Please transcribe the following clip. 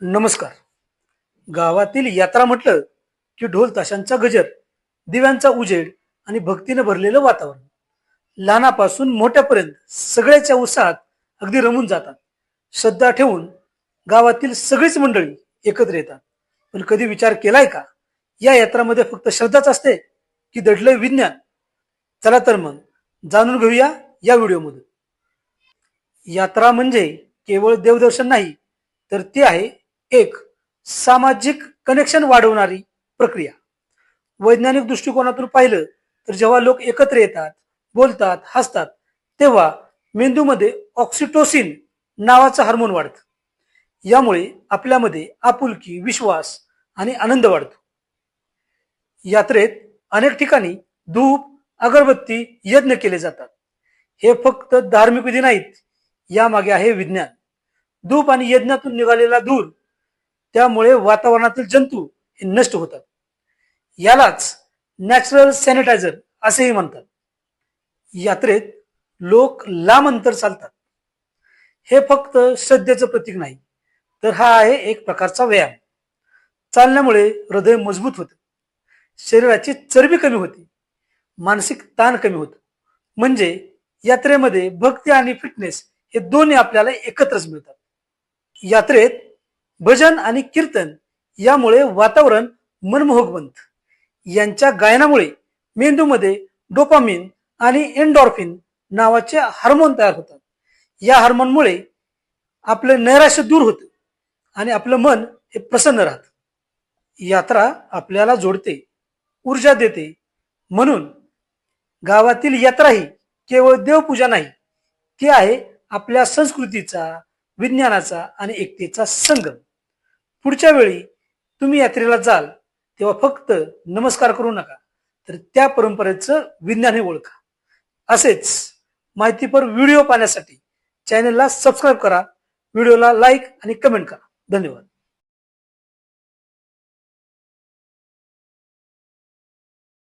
नमस्कार. गावातील यात्रा म्हटलं की ढोल ताशांचा गजर, दिव्यांचा उजेड आणि भक्तीनं भरलेलं वातावरण. लहानापासून मोठ्यापर्यंत सगळ्याच्या उत्साहात अगदी रमून जातात. श्रद्धा ठेवून गावातील सगळीच मंडळी एकत्र येतात. पण कधी विचार केलाय का, या यात्रामध्ये फक्त श्रद्धाच असते की दडलंय विज्ञान? चला तर मग जाणून घेऊया या व्हिडिओमधून. यात्रा म्हणजे केवळ देवदर्शन नाही, तर ती आहे एक सामाजिक कनेक्शन वाढवणारी प्रक्रिया. वैज्ञानिक दृष्टिकोनातून पाहिलं तर जेव्हा लोक एकत्र येतात, बोलतात, हसतात, तेव्हा मेंदूमध्ये ऑक्सिटोसिन नावाचं हार्मोन वाढतं. यामुळे आपल्यामध्ये आपुलकी, विश्वास आणि आनंद वाढतो. यात्रेत अनेक ठिकाणी धूप, अगरबत्ती, यज्ञ केले जातात. हे फक्त धार्मिक विधी नाहीत, यामागे आहे विज्ञान. धूप आणि यज्ञातून निघालेला धूर, त्यामुळे वातावरणातील जंतू हे नष्ट होतात. यालाच नॅचरल सॅनिटायझर असेही म्हणतात. यात्रेत लोक लांब अंतर चालतात. हे फक्त श्रद्धेचं प्रतीक नाही, तर हा आहे एक प्रकारचा व्यायाम. चालण्यामुळे हृदय मजबूत होतं, शरीराची चरबी कमी होते, मानसिक ताण कमी होतो. म्हणजे यात्रेमध्ये भक्ती आणि फिटनेस हे दोन्ही आपल्याला एकत्रच मिळतात. यात्रेत भजन आणि कीर्तन यामुळे वातावरण मनमोहक बनतं. यांच्या गायनामुळे मेंदूमध्ये डोपामिन आणि एन्डॉर्फिन नावाचे हार्मोन तयार होतात. या हार्मोनमुळे आपलं नैराश्य दूर होतं आणि आपलं मन हे प्रसन्न राहतं. यात्रा आपल्याला जोडते, ऊर्जा देते. म्हणून गावातील यात्रा ही केवळ देवपूजा नाही, ती आहे आपल्या संस्कृतीचा, विज्ञानाचा आणि एकतेचा संगम. पुढच्या वेळी तुम्ही यात्रेला जाल तेव्हा फक्त नमस्कार करू नका, तर त्या परंपरेचं विज्ञान हे ओळखा. असेच माहितीपर व्हिडिओ पाहण्यासाठी चॅनलला सबस्क्राईब करा, व्हिडिओला लाईक आणि कमेंट करा. धन्यवाद.